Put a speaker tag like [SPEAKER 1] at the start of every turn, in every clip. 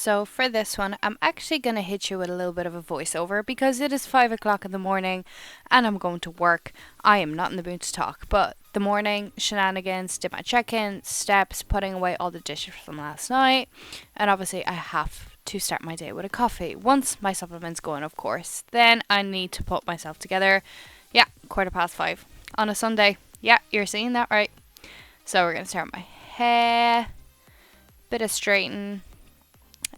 [SPEAKER 1] So for this one, I'm actually going to hit you with a little bit of a voiceover because it is 5 o'clock in the morning and I'm going to work. I am not in the mood to talk, but the morning shenanigans, did my check-in, steps, putting away all the dishes from last night, and obviously I have to start my day with a coffee. Once my supplements go in, of course, then I need to put myself together. Yeah, 5:15 on a Sunday. Yeah, you're seeing that right. So we're going to start my hair, bit of straighten,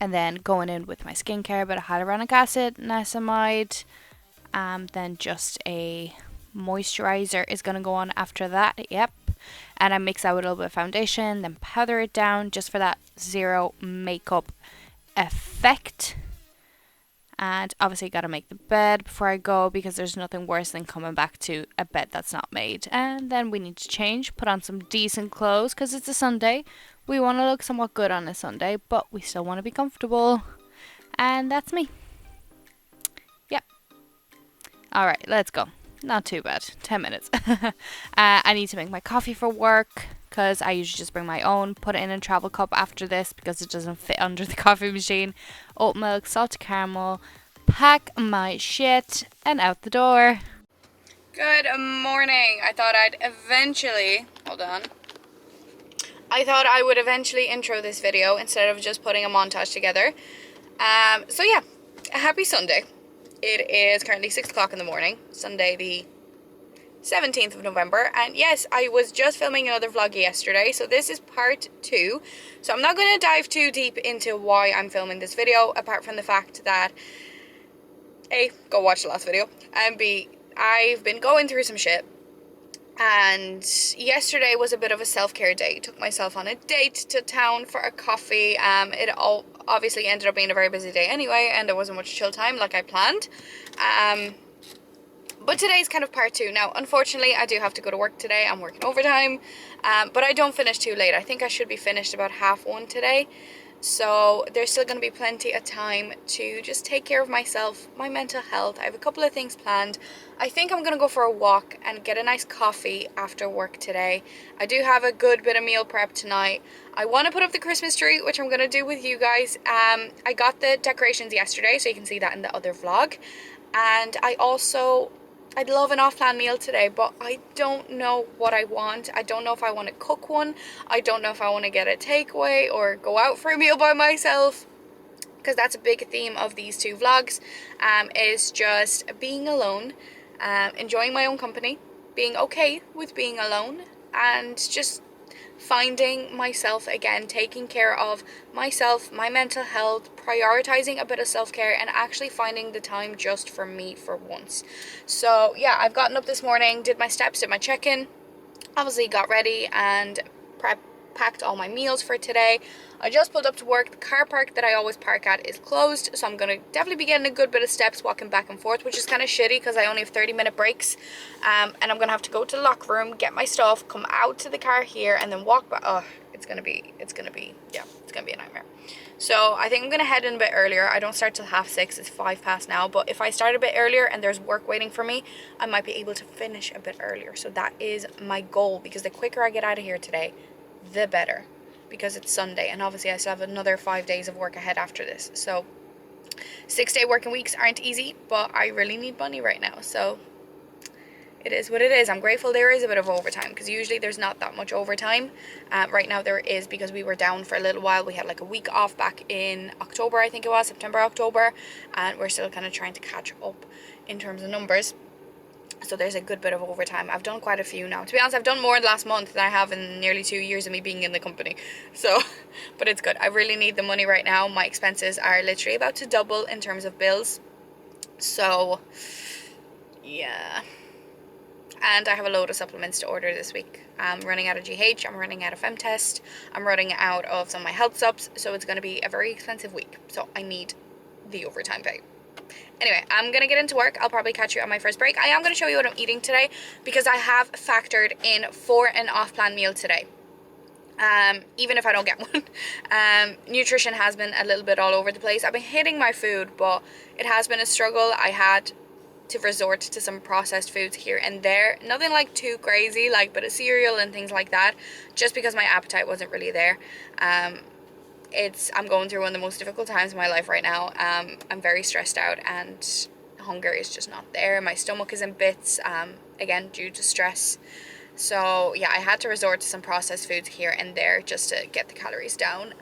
[SPEAKER 1] and then going in with my skincare, bit of hyaluronic acid, niacinamide, then just a moisturizer is going to go on after that. Yep. And I mix that with a little bit of foundation, then powder it down just for that zero makeup effect. And obviously got to make the bed before I go because there's nothing worse than coming back to a bed that's not made. And then we need to change, put on some decent clothes because it's a Sunday. We want to look somewhat good on a Sunday, but we still want to be comfortable. And that's me. Yep. Alright, let's go. Not too bad. 10 minutes. I need to make my coffee for work because I usually just bring my own. Put it in a travel cup after this because it doesn't fit under the coffee machine. Oat milk, salted caramel. Pack my shit and out the door. Good morning. I thought I'd eventually... Hold on. I thought I would eventually intro this video instead of just putting a montage together. So yeah, a happy Sunday. It is currently 6 o'clock in the morning, Sunday the 17th of November, and yes, I was just filming another vlog yesterday, so this is part 2. So I'm not going to dive too deep into why I'm filming this video, apart from the fact that A, go watch the last video, and B, I've been going through some shit. And yesterday was a bit of a self-care day. Took myself on a date to town for a coffee. It all obviously ended up being a very busy day anyway, and there wasn't much chill time like I planned. But today's kind of part 2. Now, unfortunately, I do have to go to work today. I'm working overtime, but I don't finish too late. I think I should be finished about 1:30 today. So there's still going to be plenty of time to just take care of myself, my mental health. I have a couple of things planned. I think I'm going to go for a walk and get a nice coffee after work today. I do have a good bit of meal prep tonight. I want to put up the Christmas tree, which I'm going to do with you guys. I got the decorations yesterday, so you can see that in the other vlog. And I'd love an off-plan meal today, but I don't know what I want. I don't know if I want to cook one. I don't know if I want to get a takeaway or go out for a meal by myself. Because that's a big theme of these 2 vlogs, is just being alone, enjoying my own company, being okay with being alone, and just finding myself again, taking care of myself, my mental health, prioritizing a bit of self-care, and actually finding the time just for me for once. So yeah, I've gotten up this morning, did my steps, did my check-in, obviously got ready and packed all my meals for today. I just pulled up to work. The car park that I always park at is closed, so I'm going to definitely be getting a good bit of steps walking back and forth, which is kind of shitty because I only have 30-minute breaks, and I'm going to have to go to the locker room, get my stuff, come out to the car here, and then walk back. Oh, it's going to be a nightmare. So I think I'm going to head in a bit earlier. I don't start till 6:30. It's 5 past now, but if I start a bit earlier and there's work waiting for me, I might be able to finish a bit earlier. So that is my goal, because the quicker I get out of here today, the better, because it's Sunday, and obviously I still have another 5 days of work ahead after this. So 6-day working weeks aren't easy, but I really need money right now, so it is what it is. I'm grateful there is a bit of overtime, because usually there's not that much overtime. Right now there is, because we were down for a little while. We had like a week off back in October, I think it was, September, October, and we're still kind of trying to catch up in terms of numbers. So there's a good bit of overtime. I've done quite a few now. To be honest, I've done more last month than I have in nearly 2 years of me being in the company. So, but it's good. I really need the money right now. My expenses are literally about to double in terms of bills. So, yeah. And I have a load of supplements to order this week. I'm running out of GH, I'm running out of Femtest, I'm running out of some of my health subs. So it's going to be a very expensive week. So I need the overtime pay. Anyway, I'm going to get into work. I'll probably catch you on my first break. I am going to show you what I'm eating today, because I have factored in for an off-plan meal today. Even if I don't get one. Nutrition has been a little bit all over the place. I've been hitting my food, but it has been a struggle. I had to resort to some processed foods here and there. Nothing like too crazy, like bit of cereal and things like that, just because my appetite wasn't really there. I'm going through one of the most difficult times of my life right now. I'm very stressed out and hunger is just not there. My stomach is in bits, again, due to stress. So yeah, I had to resort to some processed foods here and there just to get the calories down.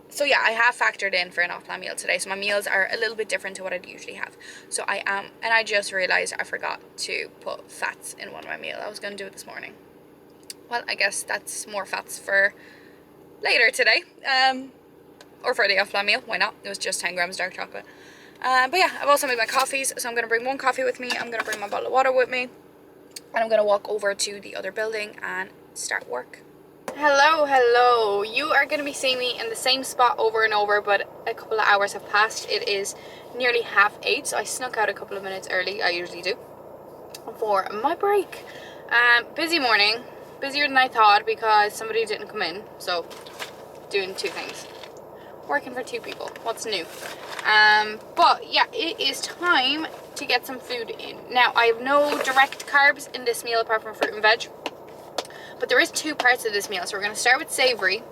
[SPEAKER 1] So yeah, I have factored in for an off-plan meal today. So my meals are a little bit different to what I'd usually have. So I am, and I just realized I forgot to put fats in one of my meals. I was going to do it this morning. Well, I guess that's more fats for later today. Or for the off-plan meal, why not? It was just 10 grams dark chocolate. But yeah, I've also made my coffees. So I'm going to bring one coffee with me. I'm going to bring my bottle of water with me. And I'm going to walk over to the other building and start work. Hello. You are going to be seeing me in the same spot over and over, but a couple of hours have passed. It is nearly 8:30, so I snuck out a couple of minutes early. I usually do for my break. Busy morning, busier than I thought because somebody didn't come in. So doing two things, working for two people. What's new? But yeah, it is time to get some food in. Now I have no direct carbs in this meal apart from fruit and veg. But there is two parts of this meal. So we're going to start with savoury.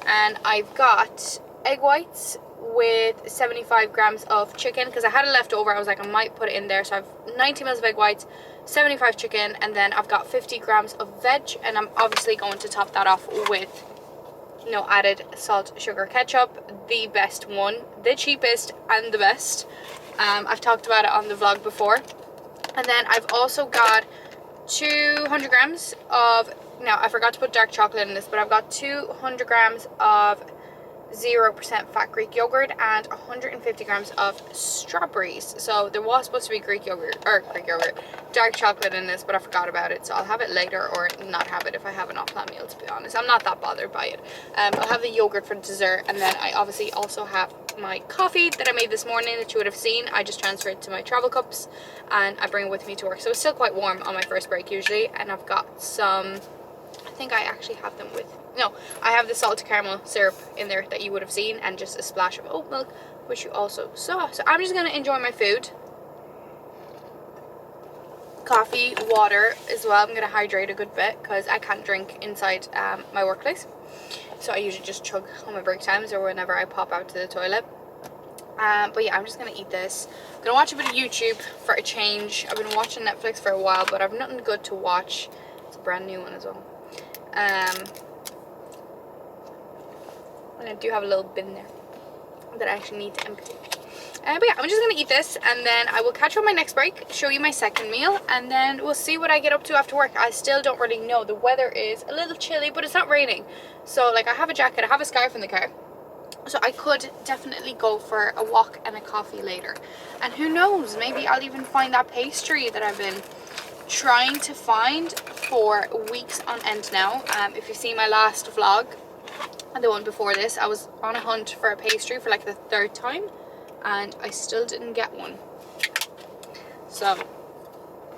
[SPEAKER 1] And I've got egg whites with 75 grams of chicken. Because I had it left over. I was like, I might put it in there. So I have 90 mils of egg whites, 75 chicken. And then I've got 50 grams of veg. And I'm obviously going to top that off with no added salt, sugar, ketchup. The best one. The cheapest and the best. I've talked about it on the vlog before. And then I've also got 200 grams of, now I forgot to put dark chocolate in this, but I've got 200 grams of 0% fat Greek yogurt and 150 grams of strawberries. So there was supposed to be dark chocolate in this, but I forgot about it. So I'll have it later or not have it if I have an off-plan meal, to be honest. I'm not that bothered by it. I'll have the yogurt for dessert, and then I obviously also have my coffee that I made this morning that you would have seen. I just transferred it to my travel cups and I bring it with me to work. So it's still quite warm on my first break usually. And I've got some, I think I actually have them with, no, I have the salted caramel syrup in there that you would have seen, and just a splash of oat milk, which you also saw. So I'm just going to enjoy my food. Coffee, water as well. I'm going to hydrate a good bit because I can't drink inside my workplace. So I usually just chug on my break times or whenever I pop out to the toilet. But yeah, I'm just going to eat this. I'm going to watch a bit of YouTube for a change. I've been watching Netflix for a while, but I've nothing good to watch. It's a brand new one as well. And I do have a little bin there that I actually need to empty. But yeah, I'm just going to eat this and then I will catch you on my next break, show you my second meal, and then we'll see what I get up to after work. I still don't really know. The weather is a little chilly, but it's not raining. So like I have a jacket, I have a scarf in the car. So I could definitely go for a walk and a coffee later. And who knows, maybe I'll even find that pastry that I've been trying to find for weeks on end now. If you see my last vlog and the one before this, I was on a hunt for a pastry for like the third time and I still didn't get one. So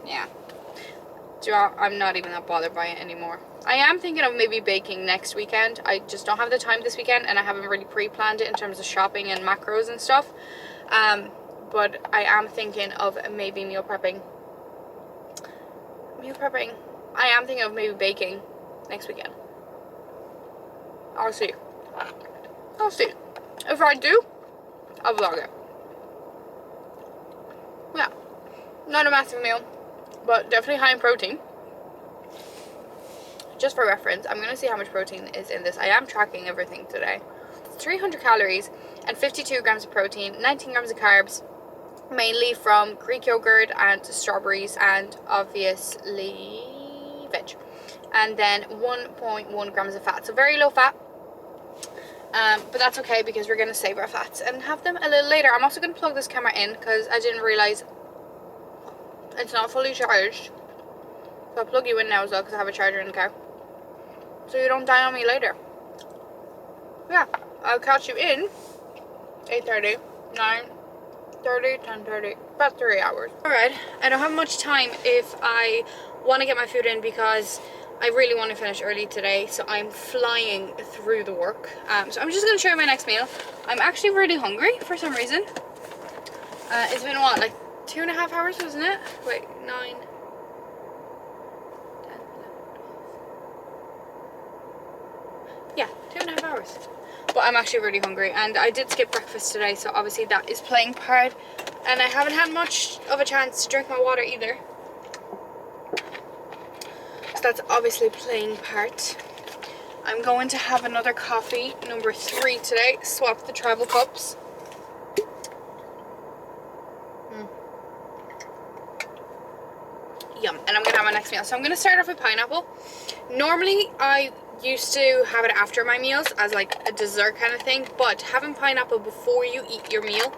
[SPEAKER 1] yeah, I'm not even that bothered by it anymore. I am thinking of maybe baking next weekend. I just don't have the time this weekend and I haven't really pre-planned it in terms of shopping and macros and stuff. But I am thinking of maybe meal prepping. I am thinking of maybe baking next weekend. I'll see. If I do, I'll vlog it. Yeah, not a massive meal, but definitely high in protein. Just for reference, I'm going to see how much protein is in this. I am tracking everything today. It's 300 calories and 52 grams of protein, 19 grams of carbs, mainly from Greek yogurt and strawberries and obviously veg. And then 1.1 grams of fat. So very low fat. But that's okay because we're going to save our fats and have them a little later. I'm also going to plug this camera in because I didn't realize it's not fully charged. So I'll plug you in now as well because I have a charger in the car. So you don't die on me later. Yeah, I'll catch you in 8:30, 9:30, 10:30, about 3 hours. Alright, I don't have much time if I want to get my food in because I really want to finish early today, so I'm flying through the work. So I'm just going to show you my next meal. I'm actually really hungry for some reason. It's been what, like 2.5 hours, wasn't it? Wait, 9, 10, 11, 12. Yeah, 2.5 hours. But I'm actually really hungry, and I did skip breakfast today, so obviously that is playing part. And I haven't had much of a chance to drink my water either. So that's obviously playing part. I'm going to have another coffee, number 3 today. Swap the travel cups. Yum. And I'm going to have my next meal. So I'm going to start off with pineapple. Normally, I used to have it after my meals as like a dessert kind of thing. But having pineapple before you eat your meal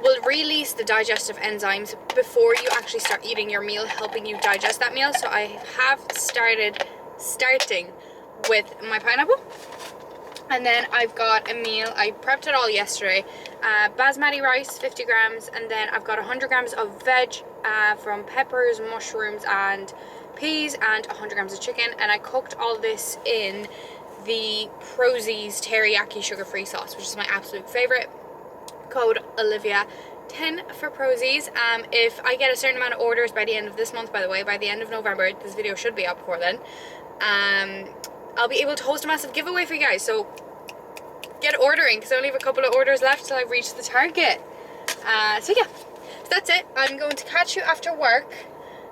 [SPEAKER 1] will release the digestive enzymes before you actually start eating your meal, helping you digest that meal. So I have starting with my pineapple. And then I've got a meal, I prepped it all yesterday. Basmati rice, 50 grams, and then I've got 100 grams of veg from peppers, mushrooms, and peas, and 100 grams of chicken. And I cooked all this in the Prozie's teriyaki sugar-free sauce, which is my absolute favorite. Code Oliwia 10 for Prozie's. If I get a certain amount of orders by the end of this month, by the way, by the end of November, this video should be up before then, I'll be able to host a massive giveaway for you guys, so get ordering because I only have a couple of orders left till I've reached the target. So yeah, so that's it. I'm going to catch you after work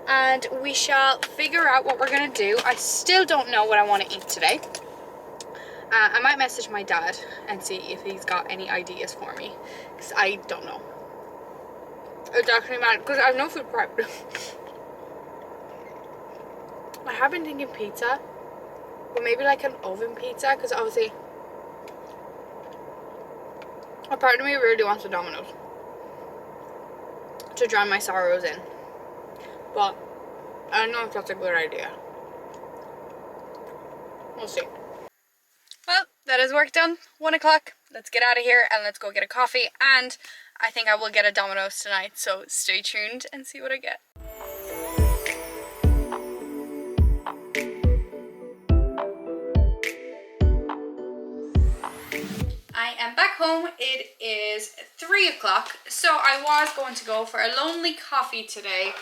[SPEAKER 1] and we shall figure out what we're going to do. I still don't know what I want to eat today. I might message my dad and see if he's got any ideas for me because I don't know. It's actually mad because I have no food prep. I have been thinking pizza. Or maybe like an oven pizza, because obviously a part of me really wants a Domino's to drown my sorrows in. But I don't know if that's a good idea. We'll see. Well, that is work done. 1 o'clock. Let's get out of here and let's go get a coffee. And I think I will get a Domino's tonight, so stay tuned and see what I get. I am back home. It is 3 o'clock, so I was going to go for a lonely coffee today,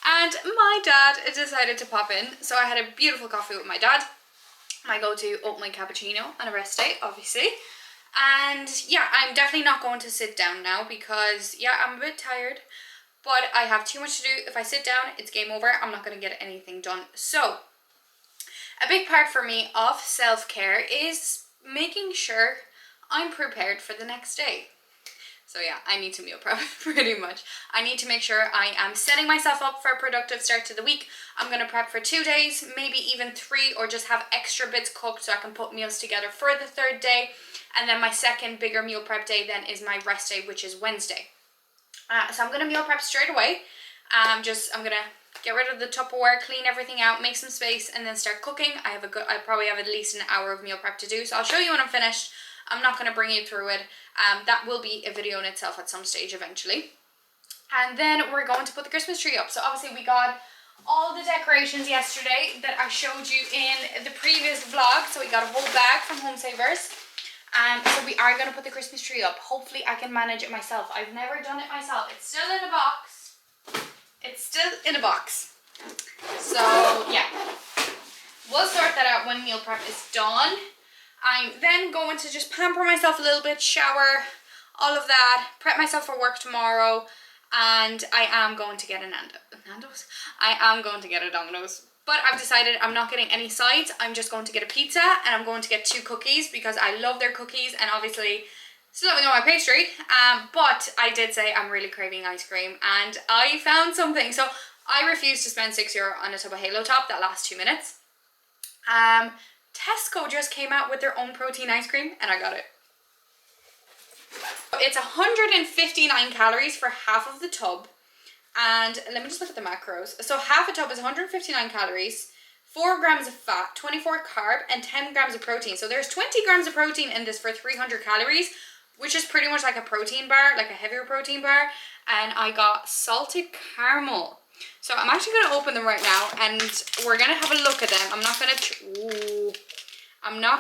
[SPEAKER 1] and my dad decided to pop in, so I had a beautiful coffee with my dad. My go-to oat milk cappuccino on a rest day, obviously. And yeah, I'm definitely not going to sit down now because yeah, I'm a bit tired, but I have too much to do. If I sit down, it's game over. I'm not going to get anything done. So a big part for me of self-care is making sure I'm prepared for the next day. So yeah, I need to meal prep pretty much. I need to make sure I am setting myself up for a productive start to the week. I'm going to prep for 2 days, maybe even 3, or just have extra bits cooked so I can put meals together for the 3rd day. And then my second bigger meal prep day then is my rest day, which is Wednesday. So I'm going to meal prep straight away. I'm going to get rid of the Tupperware, clean everything out, make some space, and then start cooking. I probably have at least an hour of meal prep to do, so I'll show you when I'm finished. I'm not going to bring you through it. That will be a video in itself at some stage eventually. And then we're going to put the Christmas tree up. So obviously we got all the decorations yesterday that I showed you in the previous vlog. So we got a whole bag from Home Savers. So we are going to put the Christmas tree up. Hopefully I can manage it myself. I've never done it myself. It's still in a box. It's still in a box. So yeah, we'll sort that out when meal prep is done. I'm then going to just pamper myself a little bit, shower, all of that, prep myself for work tomorrow, and I am going to get a Nando's? I am going to get a Domino's, but I've decided I'm not getting any sides. I'm just going to get a pizza, and I'm going to get 2 cookies because I love their cookies, and obviously still haven't got my pastry, but I did say I'm really craving ice cream, and I found something. So I refused to spend €6 on a tub of Halo Top that last 2 minutes. Tesco just came out with their own protein ice cream and I got it. It's 159 calories for half of the tub, and let me just look at the macros. So half a tub is 159 calories, 4 grams of fat, 24 carb, and 10 grams of protein. So there's 20 grams of protein in this for 300 calories, which is pretty much like a protein bar, like a heavier protein bar. And I got salted caramel. So I'm actually going to open them right now and we're going to have a look at them. I'm not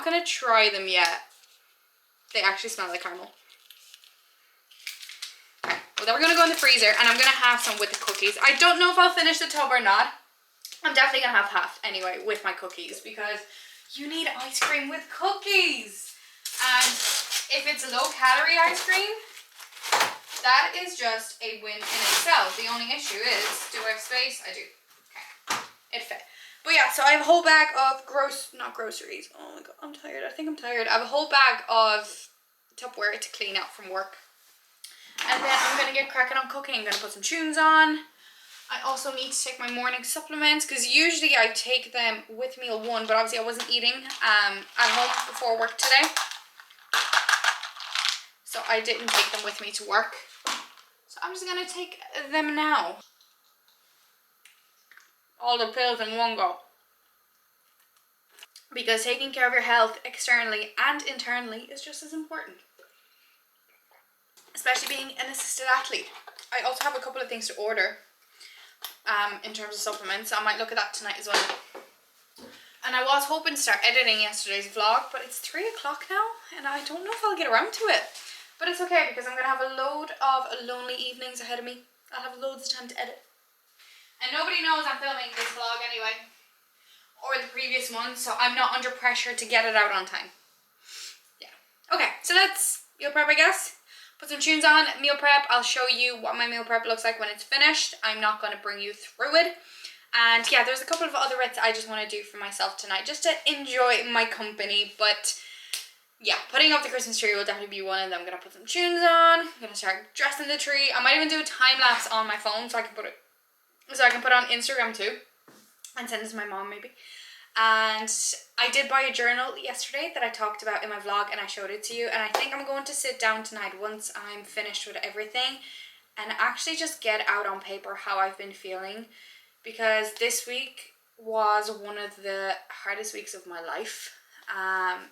[SPEAKER 1] going to try them yet. They actually smell like caramel. Okay, well then we're going to go in the freezer and I'm going to have some with the cookies. I don't know if I'll finish the tub or not. I'm definitely going to have half anyway with my cookies because You need ice cream with cookies. And if it's low calorie ice cream, that is just a win in itself. The only issue is, do I have space? I do. Okay, it fit. But yeah, so I have a whole bag of not groceries. Oh my god, I'm tired. I think I'm tired. I have a whole bag of Tupperware to clean out from work. And then I'm going to get cracking on cooking. I'm going to put some tunes on. I also need to take my morning supplements because usually I take them with meal one, but obviously I wasn't eating at home before work today. So I didn't take them with me to work. So I'm just going to take them now. All the pills in one go. Because taking care of your health externally and internally is just as important. Especially being an assisted athlete. I also have a couple of things to order in terms of supplements. I might look at that tonight as well. And I was hoping to start editing yesterday's vlog, but it's 3 o'clock now and I don't know if I'll get around to it. But it's okay because I'm going to have a load of lonely evenings ahead of me. I'll have loads of time to edit. And nobody knows I'm filming this vlog anyway. Or the previous one, so I'm not under pressure to get it out on time. Yeah. Okay, so that's meal prep, I guess. Put some tunes on, meal prep. I'll show you what my meal prep looks like when it's finished. I'm not going to bring you through it. And yeah, there's a couple of other bits I just want to do for myself tonight, just to enjoy my company. But yeah, putting up the Christmas tree will definitely be one of them. I'm going to put some tunes on. I'm going to start dressing the tree. I might even do a time lapse on my phone so I can put it on Instagram too. And send it to my mom maybe. And I did buy a journal yesterday that I talked about in my vlog and I showed it to you. And I think I'm going to sit down tonight once I'm finished with everything and actually just get out on paper how I've been feeling. Because this week was one of the hardest weeks of my life.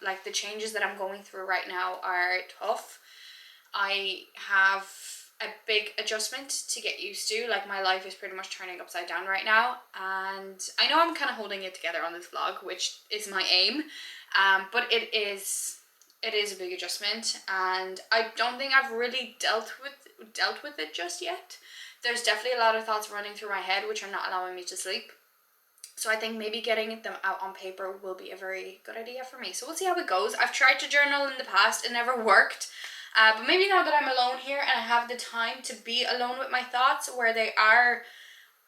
[SPEAKER 1] Like the changes that I'm going through right now are tough. I have a big adjustment to get used to. Like my life is pretty much turning upside down right now, and I know I'm kind of holding it together on this vlog, which is my aim, but it is a big adjustment, and I don't think I've really dealt with it just yet. There's definitely a lot of thoughts running through my head which are not allowing me to sleep. So I think maybe getting them out on paper will be a very good idea for me. So we'll see how it goes. I've tried to journal in the past, it never worked. But maybe now that I'm alone here and I have the time to be alone with my thoughts where they are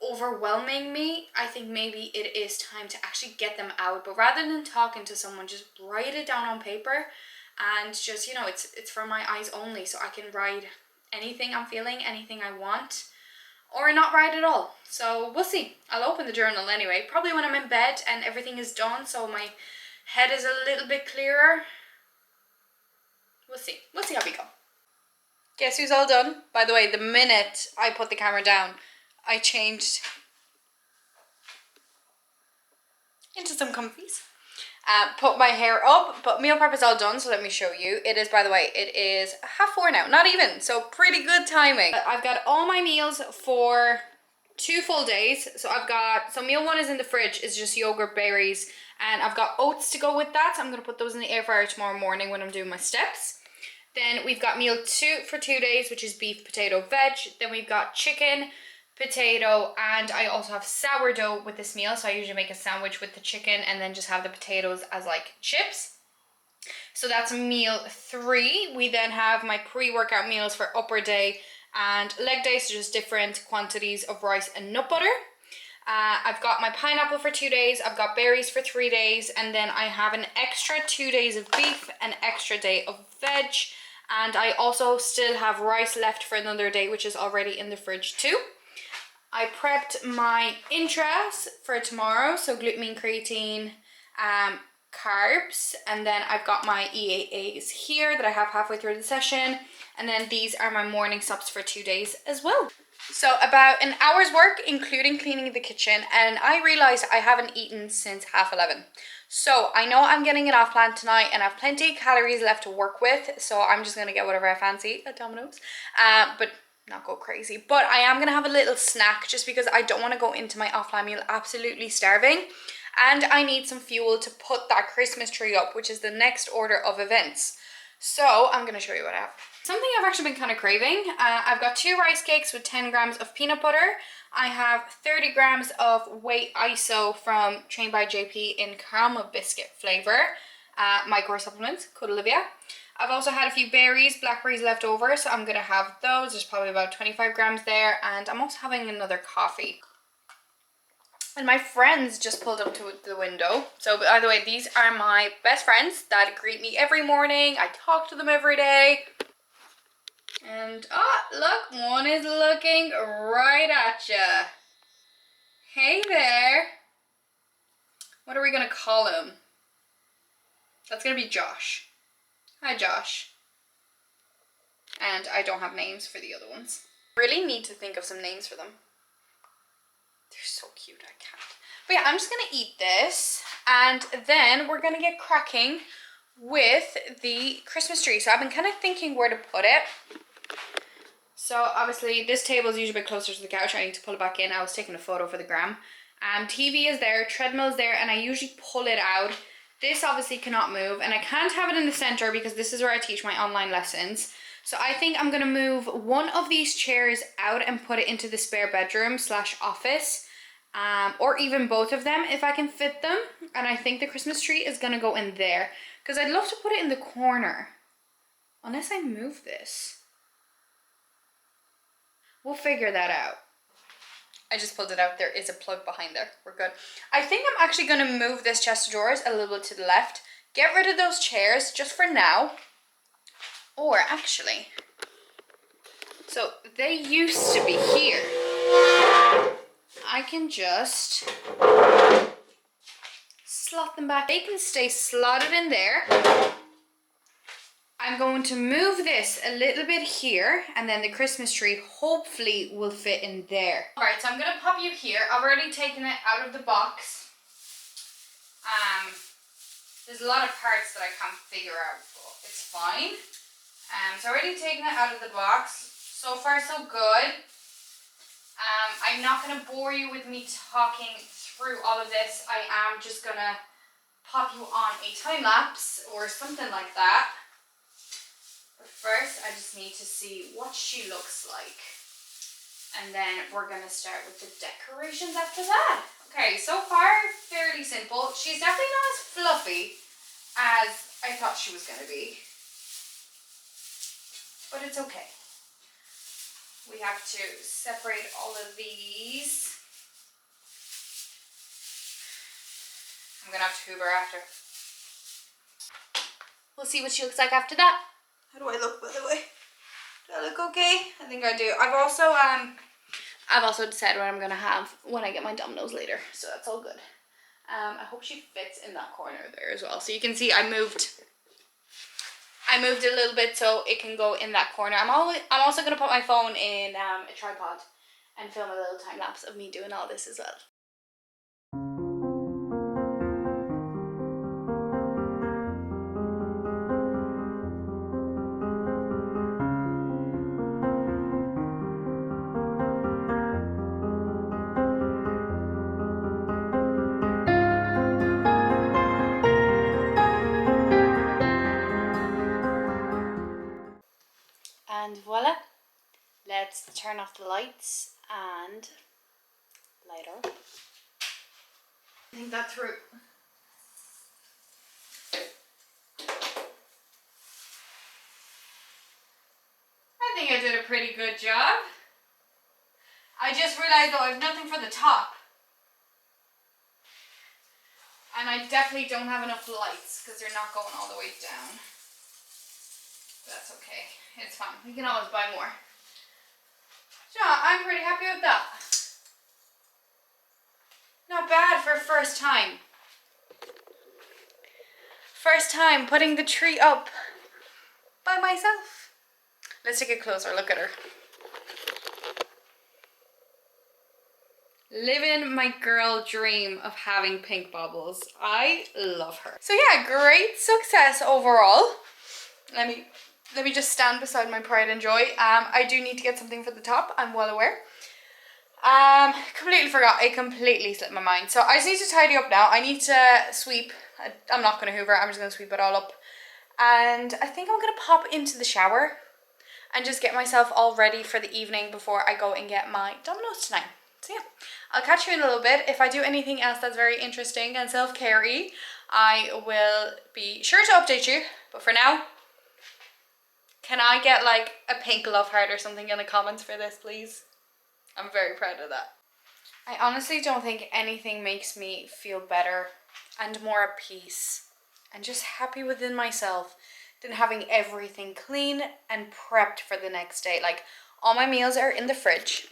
[SPEAKER 1] overwhelming me, I think maybe it is time to actually get them out. But rather than talking to someone, just write it down on paper and just, you know, it's for my eyes only, so I can write anything I'm feeling, anything I want, or not write at all. So we'll see. I'll open the journal anyway, probably when I'm in bed and everything is done, so my head is a little bit clearer. We'll see. We'll see how we go. Guess who's all done? By the way, the minute I put the camera down, I changed into some comfies. Put my hair up, but meal prep is all done, so let me show you. It is, by the way, it is 4:30 now. Not even, so pretty good timing. I've got all my meals for 2 full days. So meal 1 is in the fridge, it's just yogurt, berries, and I've got oats to go with that. I'm going to put those in the air fryer tomorrow morning when I'm doing my steps. Then we've got meal 2 for 2 days, which is beef, potato, veg. Then we've got chicken, potato, and I also have sourdough with this meal. So I usually make a sandwich with the chicken and then just have the potatoes as like chips. So that's meal 3. We then have my pre-workout meals for upper day and leg day, so just different quantities of rice and nut butter. I've got my pineapple for 2 days, I've got berries for 3 days, and then I have an extra 2 days of beef, an extra day of veg, and I also still have rice left for another day, which is already in the fridge too. I prepped my intras for tomorrow, so glutamine, creatine, carbs, and then I've got my EAAs here that I have halfway through the session, and then these are my morning subs for 2 days as well. So about an hour's work, including cleaning the kitchen, and I realized I haven't eaten since 11:30. So I know I'm getting it off plan tonight and I have plenty of calories left to work with, so I'm just gonna get whatever I fancy at Domino's, but not go crazy. But I am gonna have a little snack just because I don't want to go into my offline meal absolutely starving, and I need some fuel to put that Christmas tree up, which is the next order of events. So I'm gonna show you what I have. Something I've actually been kind of craving. I've got 2 rice cakes with 10 grams of peanut butter. I have 30 grams of whey iso from Trained by JP in caramel biscuit flavor. Micro supplements, code Oliwia. I've also had a few berries, blackberries left over, so I'm gonna have those. There's probably about 25 grams there, and I'm also having another coffee. And my friends just pulled up to the window. So by the way, these are my best friends that greet me every morning. I talk to them every day. And oh, look, one is looking right at ya. Hey there. What are we gonna call him? That's gonna be Josh. Hi, Josh. And I don't have names for the other ones. Really need to think of some names for them. They're so cute, I can't. But yeah, I'm just gonna eat this and then we're gonna get cracking with the Christmas tree. So I've been kind of thinking where to put it. So obviously this table is usually a bit closer to the couch. I need to pull it back in. I was taking a photo for the gram. TV is there, treadmill is there, and I usually pull it out. This obviously cannot move, and I can't have it in the center because this is where I teach my online lessons. So I think I'm gonna move one of these chairs out and put it into the spare bedroom / office. Or even both of them if I can fit them. And I think the Christmas tree is gonna go in there because I'd love to put it in the corner unless I move this. We'll figure that out. I just pulled it out. There is a plug behind there. We're good. I think I'm actually going to move this chest of drawers a little bit to the left. Get rid of those chairs just for now. Or actually, so they used to be here. I can just slot them back. They can stay slotted in there. I'm going to move this a little bit here, and then the Christmas tree hopefully will fit in there. All right, so I'm gonna pop you here. I've already taken it out of the box. There's a lot of parts that I can't figure out, but it's fine. So already taken it out of the box. So far, so good. I'm not gonna bore you with me talking through all of this. I am just gonna pop you on a time lapse or something like that. But first, I just need to see what she looks like. And then we're going to start with the decorations after that. Okay, so far, fairly simple. She's definitely not as fluffy as I thought she was going to be. But it's okay. We have to separate all of these. I'm going to have to hoover after. We'll see what she looks like after that. How do I look, by the way? Do I look okay? I think I do. I've also decided what I'm gonna have when I get my dominoes later, so that's all good. I hope she fits in that corner there as well. So you can see I moved it a little bit so it can go in that corner. I'm also gonna put my phone in a tripod and film a little time lapse of me doing all this as well. And voila, let's turn off the lights and light her up. I think that's through. I think I did a pretty good job. I just realized though I have nothing for the top. And I definitely don't have enough lights because they're not going all the way down. That's okay. It's fine. We can always buy more. So I'm pretty happy with that. Not bad for first time. First time putting the tree up by myself. Let's take a closer look at her. Living my girl dream of having pink baubles. I love her. So yeah, great success overall. Let me just stand beside my pride and joy. I do need to get something for the top, I'm well aware. Completely forgot, it completely slipped my mind. So I just need to tidy up now. I need to sweep. I'm not going to hoover, I'm just going to sweep it all up. and I think I'm gonna pop into the shower and just get myself all ready for the evening before I go and get my Domino's tonight. So yeah, I'll catch you in a little bit. If I do anything else that's very interesting and self-care-y, I will be sure to update you. But for now, can I get like a pink love heart or something in the comments for this, please? I'm very proud of that. I honestly don't think anything makes me feel better and more at peace and just happy within myself than having everything clean and prepped for the next day. Like, all my meals are in the fridge.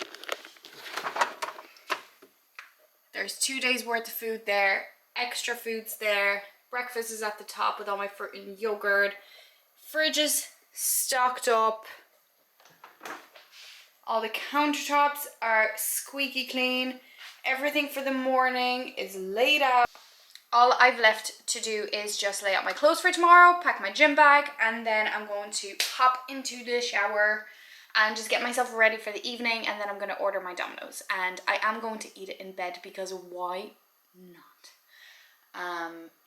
[SPEAKER 1] There's 2 days worth of food there, extra foods there. Breakfast is at the top with all my fruit and yogurt. Fridge is stocked up. All the countertops are squeaky clean. Everything for the morning is laid out. All I've left to do is just lay out my clothes for tomorrow, pack my gym bag, and then I'm going to hop into the shower and just get myself ready for the evening, and then I'm going to order my Domino's. And I am going to eat it in bed because why not?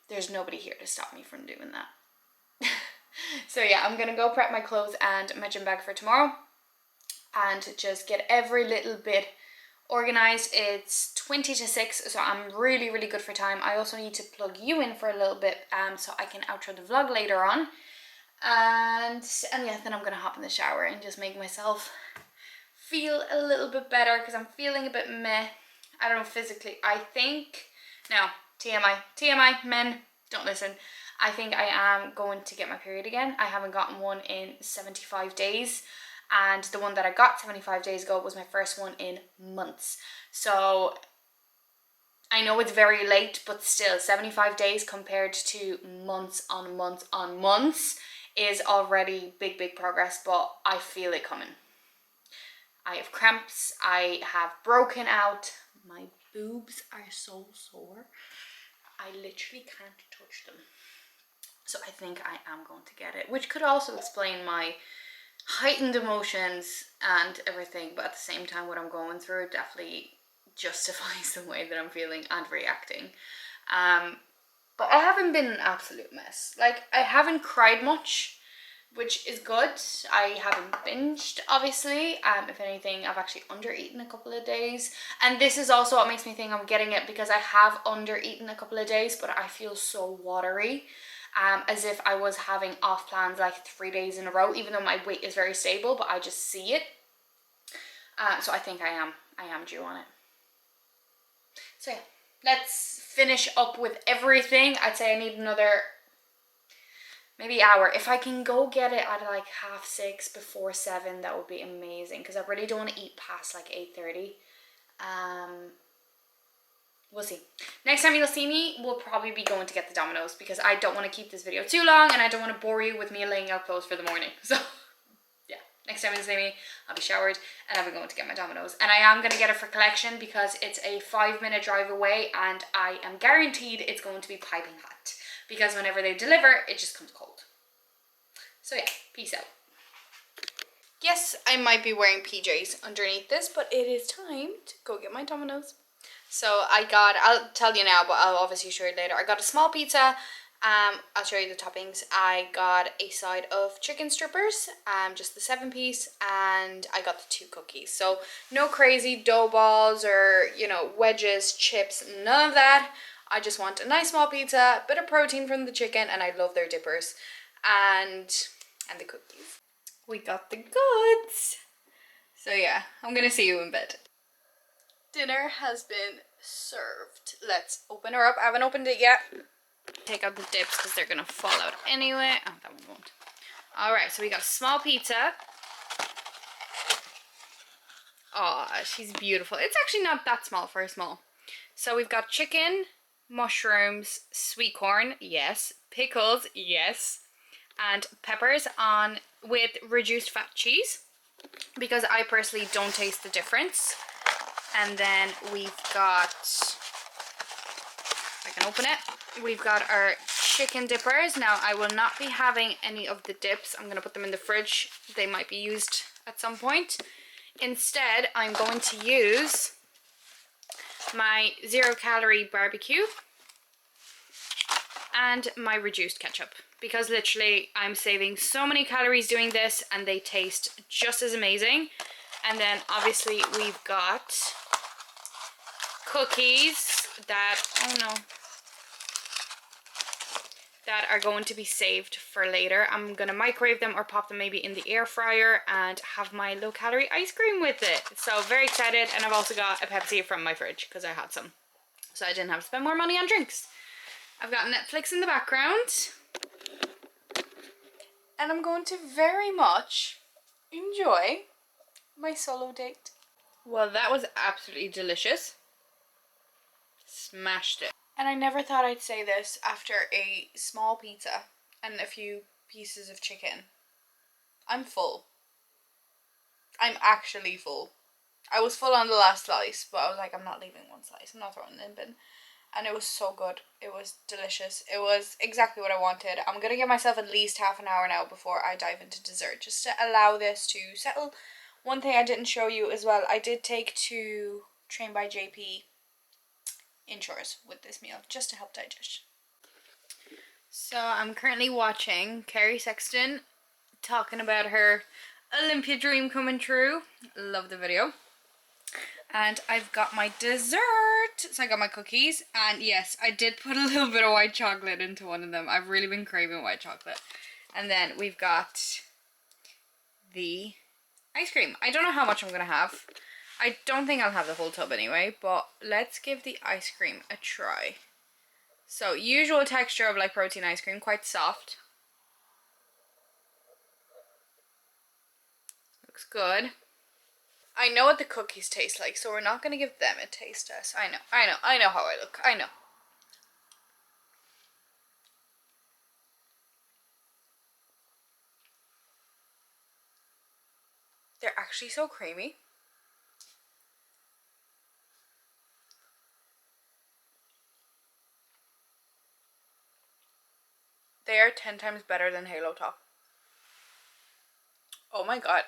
[SPEAKER 1] There's nobody here to stop me from doing that. So yeah, I'm going to go prep my clothes and my gym bag for tomorrow and just get every little bit organized. It's 20 to 6, so I'm really good for time. I also need to plug you in for a little bit so I can outro the vlog later on. And yeah, then I'm gonna hop in the shower and just make myself feel a little bit better because I'm feeling a bit meh. I don't know, physically. I think, now TMI, men, don't listen. I think I am going to get my period again. I haven't gotten one in 75 days. And the one that I got 75 days ago was my first one in months. So I know it's very late, but still 75 days compared to months on months on months is already big progress, but I feel it coming. I have cramps, I have broken out, my boobs are so sore. I literally can't touch them. So I think I am going to get it, which could also explain my heightened emotions and everything, but at the same time what I'm going through definitely justifies the way that I'm feeling and reacting. But I haven't been an absolute mess. Like, I haven't cried much, which is good. I haven't binged, obviously. If anything, I've actually under-eaten a couple of days. And this is also what makes me think I'm getting it, because I have under-eaten a couple of days, but I feel so watery. As if I was having off plans like 3 days in a row, even though my weight is very stable, but I just see it. So I think I am due on it. So yeah, let's finish up with everything. I'd say I need another maybe hour. If I can go get it at like 6:30 before 7, that would be amazing, because I really don't want to eat past like 8:30. We'll see. Next time you'll see me, we'll probably be going to get the Domino's, because I don't want to keep this video too long and I don't want to bore you with me laying out clothes for the morning. So yeah, next time you'll see me, I'll be showered and I'll be going to get my Domino's. And I am going to get it for collection because it's a 5-minute drive away, and I am guaranteed it's going to be piping hot, because whenever they deliver, it just comes cold. So yeah, peace out. Yes, I might be wearing PJs underneath this, but it is time to go get my Domino's. So I'll tell you now, but I'll obviously show you later. I got a small pizza. I'll show you the toppings. I got a side of chicken strippers, just the 7-piece, and I got the 2 cookies. So no crazy dough balls or, you know, wedges, chips, none of that. I just want a nice small pizza, a bit of protein from the chicken, and I love their dippers, and the cookies. We got the goods. So yeah, I'm gonna see you in bed. Dinner has been served. Let's open her up. I haven't opened it yet. Take out the dips because they're gonna fall out anyway. Oh, that one won't. Alright, so we got a small pizza. Oh, she's beautiful. It's actually not that small for a small. So we've got chicken, mushrooms, sweet corn, yes, pickles, yes, and peppers on with reduced fat cheese, because I personally don't taste the difference. And then we've got, if I can open it, we've got our chicken dippers. Now, I will not be having any of the dips. I'm going to put them in the fridge. They might be used at some point. Instead, I'm going to use my 0-calorie barbecue and my reduced ketchup. because literally I'm saving so many calories doing this and they taste just as amazing. And then obviously we've got cookies that, oh no, that are going to be saved for later. I'm gonna microwave them or pop them maybe in the air fryer and have my low calorie ice cream with it. So very excited. And I've also got a Pepsi from my fridge because I had some, so I didn't have to spend more money on drinks. I've got Netflix in the background and I'm going to very much enjoy my solo date. Well, that was absolutely delicious. Smashed it. And I never thought I'd say this after a small pizza and a few pieces of chicken. I'm full. I'm actually full. I was full on the last slice, but I was like, I'm not leaving one slice. I'm not throwing it in the bin. And it was so good. It was delicious. It was exactly what I wanted. I'm going to give myself at least half an hour now before I dive into dessert, just to allow this to settle. One thing I didn't show you as well, I did take to Train by JP inshores with this meal, just to help digestion. So I'm currently watching Kerry Sexton talking about her Olympia dream coming true. Love the video. And I've got my dessert. So I got my cookies, and yes, I did put a little bit of white chocolate into one of them. I've really been craving white chocolate. And then we've got the ice cream. I don't know how much I'm gonna have. I don't think I'll have the whole tub anyway, but let's give the ice cream a try. So usual texture of like protein ice cream, quite soft. Looks good. I know what the cookies taste like, so we're not going to give them a taste test. I know how I look. I know. They're actually so creamy. They are 10 times better than Halo Top. Oh my god.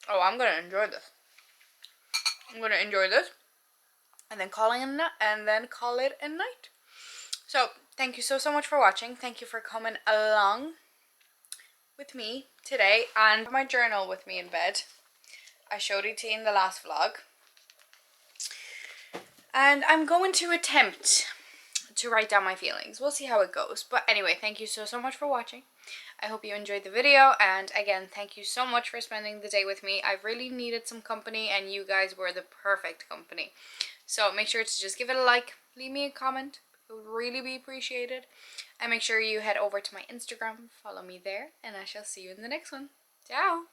[SPEAKER 1] Oh, I'm gonna enjoy this. I'm gonna enjoy this, and then call it a night. So thank you so much for watching. Thank you for coming along with me today, and my journal with me in bed. I showed it to you in the last vlog, and I'm going to attempt to write down my feelings. We'll see how it goes. But anyway, thank you so much for watching. I hope you enjoyed the video, and again, thank you so much for spending the day with me. I really needed some company, and you guys were the perfect company. So make sure to just give it a like, leave me a comment. It would really be appreciated. And make sure you head over to my Instagram, follow me there, and I shall see you in the next one. Ciao!